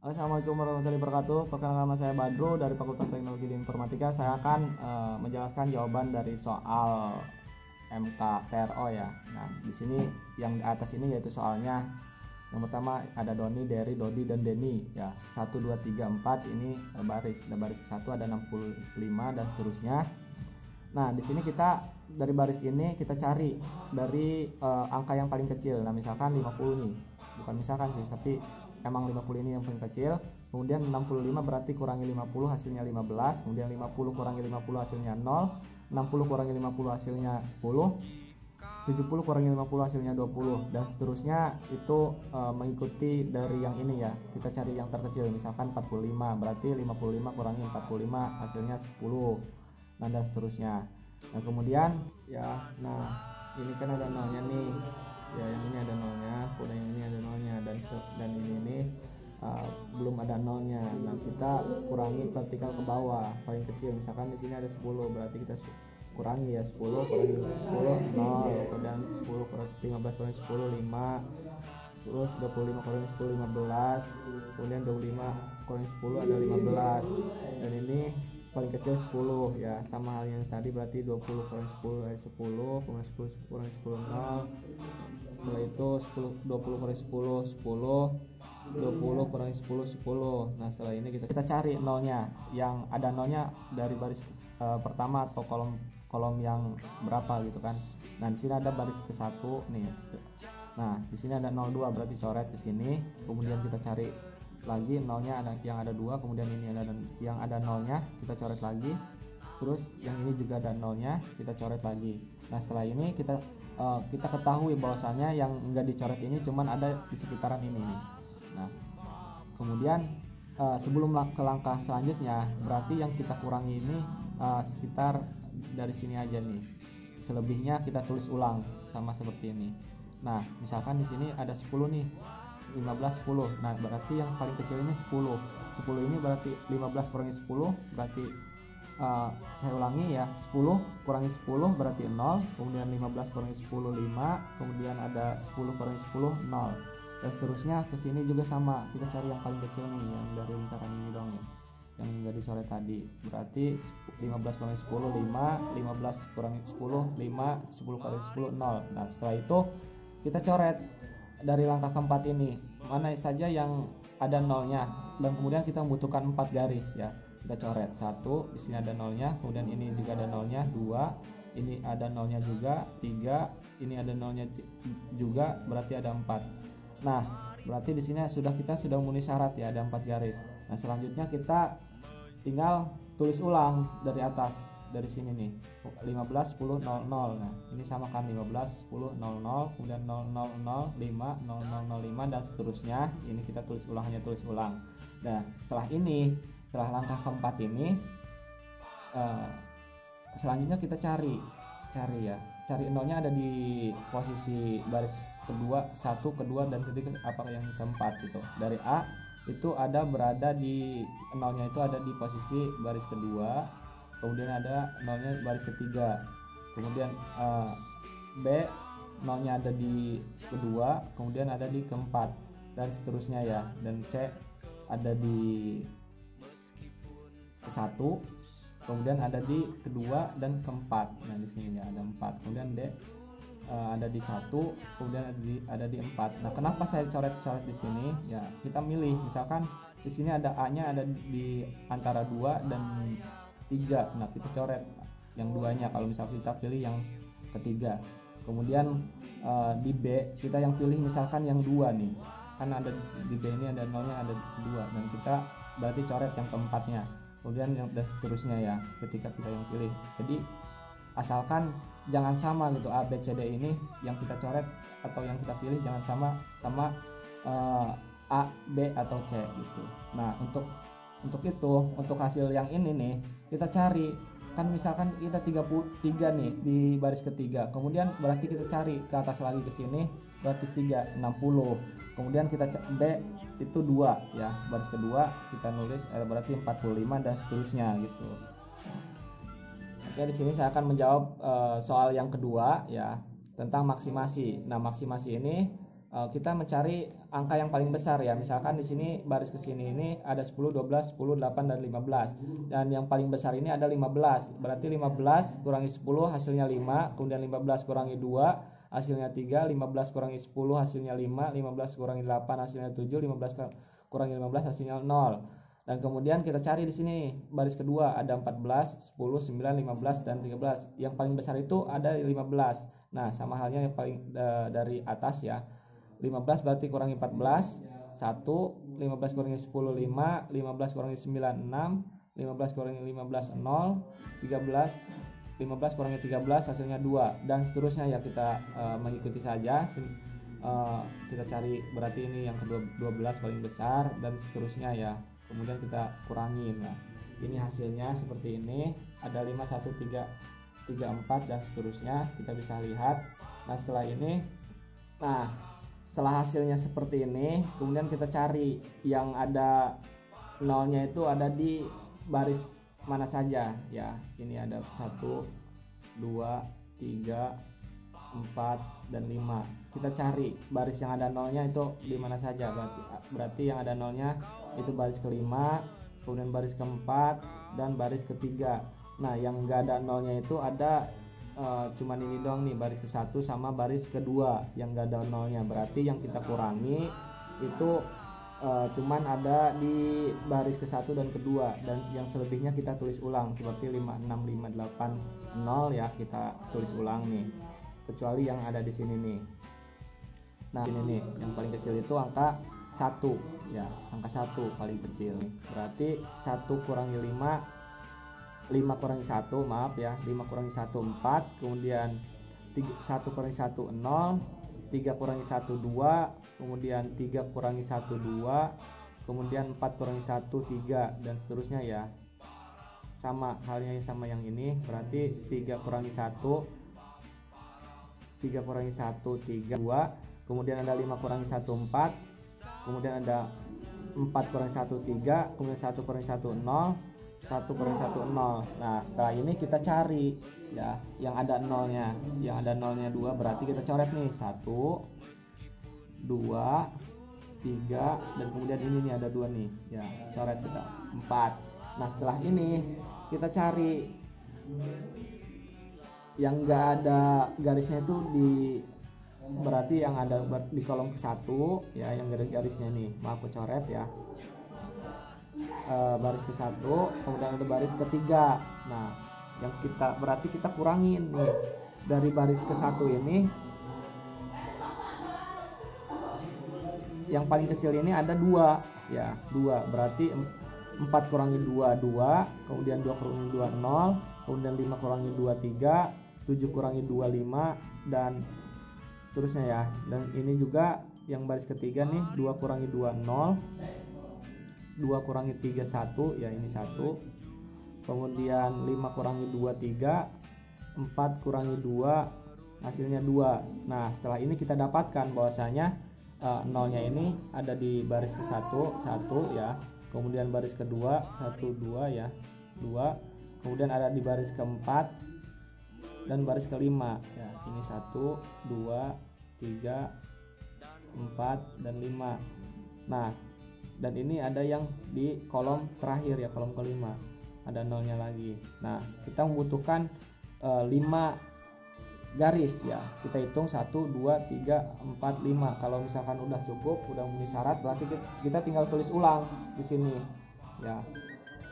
Assalamualaikum warahmatullahi wabarakatuh. Perkenalkan, nama saya Badro dari Fakultas Teknologi dan Informatika. Saya akan menjelaskan jawaban dari soal MK PRO ya. Nah, di sini yang di atas ini yaitu soalnya. Yang pertama ada Doni, Dery, Dodi, dan Denny ya. 1, 2, 3, 4 ini baris. Ada baris ke-1 ada 65 dan seterusnya. Nah, di sini kita dari baris ini kita cari dari angka yang paling kecil. Nah, misalkan 50 nih. Bukan misalkan sih, tapi emang 50 ini yang paling kecil. Kemudian 65 berarti kurangi 50 hasilnya 15. Kemudian 50 kurangi 50 hasilnya 0. 60 kurangi 50 hasilnya 10. 70 kurangi 50 hasilnya 20 dan seterusnya. Itu mengikuti dari yang ini ya. Kita cari yang terkecil, misalkan 45 berarti 55 kurangi 45 hasilnya 10. Nah, dan seterusnya. Nah, kemudian ya, nah ini kan ada nolnya nih ya, yang ini ada nolnya, kemudian yang ini ada nolnya, dan ini belum ada nolnya. Nah, kita kurangi vertikal ke bawah paling kecil, misalkan di sini ada 10 berarti kita kurangi ya, 10 kurangi 10 0, kemudian 10 kurangi 15 kurangi 10 5, terus 25 kurangi 10 15, kemudian 25 kurangi 10 ada 15, dan ini paling kecil 10 ya, sama hal yang tadi berarti 20 kurangi 10 ada 10, kemudian 10 kurangi 10 0. Setelah itu 20 kurangi 10 10, 20 kurangi 10 10. Nah, setelah ini kita cari nolnya, yang ada nolnya dari baris pertama atau kolom yang berapa gitu kan. Nah, di sini ada baris ke-1 nih. Nah, di sini ada 02 berarti coret ke sini, kemudian kita cari lagi nolnya, ada yang ada 2, kemudian ini ada yang ada nolnya, kita coret lagi, terus yang ini juga ada nolnya, kita coret lagi. Nah, setelah ini kita ketahui bahwasannya yang enggak dicoret ini cuman ada di sekitaran ini nih. Nah, kemudian sebelum ke langkah selanjutnya, berarti yang kita kurangi ini sekitar dari sini aja nih, selebihnya kita tulis ulang sama seperti ini. Nah, misalkan di sini ada 10 nih, 15 10. Nah, berarti yang paling kecil ini 10. 10 ini berarti 15 kurangi 10 berarti saya ulangi ya, 10 kurangi 10 berarti 0, kemudian 15 kurangi 10 5, kemudian ada 10 kurangi 10 0. Dan seterusnya ke sini juga sama. Kita cari yang paling kecil nih, yang dari lingkaran ini dong ya, yang enggak dicoret tadi. Berarti 15 kurangi 10 5, 15 kurangi 10 5, 10 kurangi 10 0. Nah, setelah itu kita coret dari langkah keempat ini mana saja yang ada nolnya, dan kemudian kita membutuhkan 4 garis ya. Kita coret 1, di sini ada nolnya, kemudian ini juga ada nolnya 2, ini ada nolnya juga 3, ini ada nolnya juga berarti ada 4. Nah, berarti di sini kita sudah memenuhi syarat ya, ada 4 garis. Nah, selanjutnya kita tinggal tulis ulang dari atas, dari sini nih, 15 10 00. Nah, ini sama kan, 15 10 00, kemudian 0005 0005 dan seterusnya. Ini kita tulis ulang, hanya tulis ulang. Nah, setelah langkah keempat ini, selanjutnya kita cari ya, cari nolnya ada di posisi baris kedua, 1, kedua, dan ketiga, apa yang keempat gitu. Dari A itu berada di nolnya, itu ada di posisi baris kedua, kemudian ada nolnya baris ketiga, kemudian B nolnya ada di kedua, kemudian ada di keempat, dan seterusnya ya. Dan C ada di ke-1, kemudian ada di kedua dan keempat. Nah, di sini ya ada 4, kemudian D ada di 1, kemudian ada di 4. Nah, kenapa saya coret-coret di sini ya, kita milih, misalkan di sini ada A-nya ada di antara 2 dan 3. Nah, kita coret yang 2-nya kalau misalkan kita pilih yang ketiga. Kemudian di B kita yang pilih misalkan yang 2 nih, kan ada di B ini ada nolnya ada 2, dan kita berarti coret yang keempatnya. Kemudian yang dan seterusnya ya, ketika kita yang pilih. Jadi asalkan jangan sama gitu, A B C D ini yang kita coret atau yang kita pilih jangan sama A B atau C gitu. Nah, untuk itu, untuk hasil yang ini nih, kita cari kan, misalkan kita 33 nih di baris ketiga, kemudian berarti kita cari ke atas lagi ke sini, berarti 3 60, kemudian kita B itu 2 ya, baris kedua kita nulis berarti 45 dan seterusnya gitu. Oke, di sini saya akan menjawab soal yang kedua ya, tentang maksimasi. Nah, maksimasi ini kita mencari angka yang paling besar ya. Misalkan di sini baris ke sini ini ada 10, 12, 10, 8 dan 15. Dan yang paling besar ini ada 15. Berarti 15 kurangi 10 hasilnya 5, kemudian 15 kurangi 2 hasilnya 3, 15 kurangi 10 hasilnya 5, 15 kurangi 8 hasilnya 7, 15 kurangi 15 hasilnya 0. Dan kemudian kita cari di sini baris kedua ada 14, 10, 9, 15 dan 13. Yang paling besar itu ada 15. Nah, sama halnya yang paling dari atas ya. 15 berarti kurangi 14 1, 15 kurangi 10 5, 15 kurangi 9 6, 15 kurangi 15 0, 13, 15 kurangi 13 hasilnya 2 dan seterusnya ya. Kita mengikuti saja. Kita cari berarti ini yang ke-12 paling besar dan seterusnya ya. Kemudian kita kurangin. Nah, ini hasilnya seperti ini. Ada 5 1 3 3 4 dan seterusnya. Kita bisa lihat. Nah, setelah hasilnya seperti ini, kemudian kita cari yang ada nolnya itu ada di baris mana saja ya. Ini ada 1 2 3 4 dan 5. Kita cari baris yang ada nolnya itu di mana saja. Berarti yang ada nolnya itu baris kelima, kemudian baris keempat dan baris ketiga. Nah, yang enggak ada nolnya itu ada cuman ini dong nih, baris ke-1 sama baris kedua yang enggak ada nolnya. Berarti yang kita kurangi itu cuman ada di baris ke-1 dan kedua, dan yang selebihnya kita tulis ulang seperti 5 6 5 8 0 ya, kita tulis ulang nih. Kecuali yang ada di sini nih. Nah, ini nih yang paling kecil itu angka 1 ya, angka 1 paling kecil. Berarti 1 kurangi 5 kurangi 1, maaf ya, 5 kurangi 1 4, kemudian 1 kurangi 1 0, 3 kurangi 1 2, kemudian 3 kurangi 1 2, kemudian 4 kurangi 1 3 dan seterusnya ya. Sama halnya sama yang ini, berarti 3 kurangi 1 3 kurangi 1 3 2, kemudian ada 5 kurangi 1 4, kemudian ada 4 kurangi 1 3, kemudian 1 kurangi 1 0, 1 kurangi 1 0. Nah, setelah ini kita cari ya yang ada nolnya. Yang ada nolnya 2, berarti kita coret nih 1 2 3 dan kemudian ini nih ada 2 nih ya, coret kita 4. Nah, setelah ini kita cari yang enggak ada garisnya itu berarti yang ada di kolom ke-1 ya, yang garisnya nih, maaf aku coret ya. Baris ke-1, kemudian ada baris ketiga. Nah, yang berarti kita kurangin nih dari baris ke-1 ini. Yang paling kecil ini ada 2 ya, 2 berarti 4 kurangi 2 2, kemudian 2 kurangi 2 0, kemudian 5 kurangi 2 3, 7 kurangi 2 5 dan seterusnya ya. Dan ini juga yang baris ketiga nih, 2 kurangi 2 0, 2 kurangi 3 1 ya, ini 1, kemudian 5 kurangi 2 3, 4 kurangi 2 hasilnya 2. Nah, setelah ini kita dapatkan bahwasanya nolnya ini ada di baris ke-1 1 ya, kemudian baris kedua 1 2 ya 2, kemudian ada di baris keempat dan baris kelima ya, ini 1 2 3 4 dan 5. Nah, dan ini ada yang di kolom terakhir ya, kolom kelima ada nolnya lagi. Nah, kita membutuhkan 5 garis ya. Kita hitung 1 2 3 4 5. Kalau misalkan udah cukup, udah memenuhi syarat, berarti kita tinggal tulis ulang di sini ya.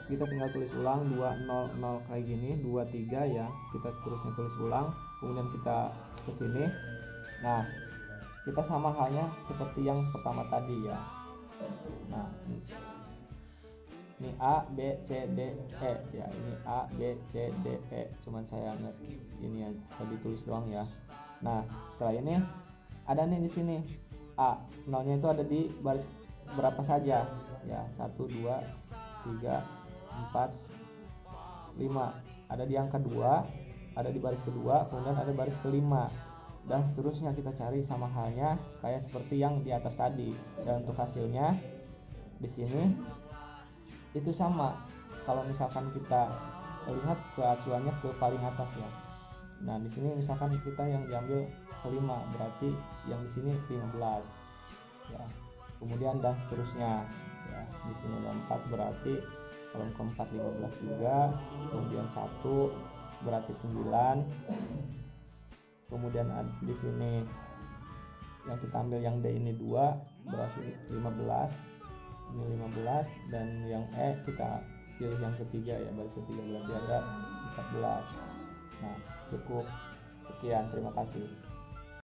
Kita tinggal tulis ulang 2 0 0 kayak gini, 2 3 ya. Kita seterusnya tulis ulang, kemudian kita ke sini. Nah, kita sama halnya seperti yang pertama tadi ya. Nah, ini A B C D E ya, ini A B C D E, cuman saya ini ya ditulis doang ya. Nah, setelah ini ada nih di sini A, nolnya itu ada di baris berapa saja ya, 1 2 3 4 5, ada di angka 2, ada di baris kedua, kemudian ada baris kelima dan seterusnya. Kita cari sama halnya kayak seperti yang di atas tadi. Dan untuk hasilnya di sini itu sama. Kalau misalkan kita lihat ke acuannya ke paling atas ya. Nah, di sini misalkan kita yang diambil kelima, berarti yang di sini 15 ya. Kemudian dan seterusnya ya. Di sini ada 4 berarti kolom keempat 15 juga. Kemudian 1 berarti 9. Kemudian di sini yang kita ambil yang D ini 2 berarti 15. Ini 15 dan yang E kita pilih yang ketiga ya, baris ketiga berarti ada 14. Nah, cukup sekian, terima kasih.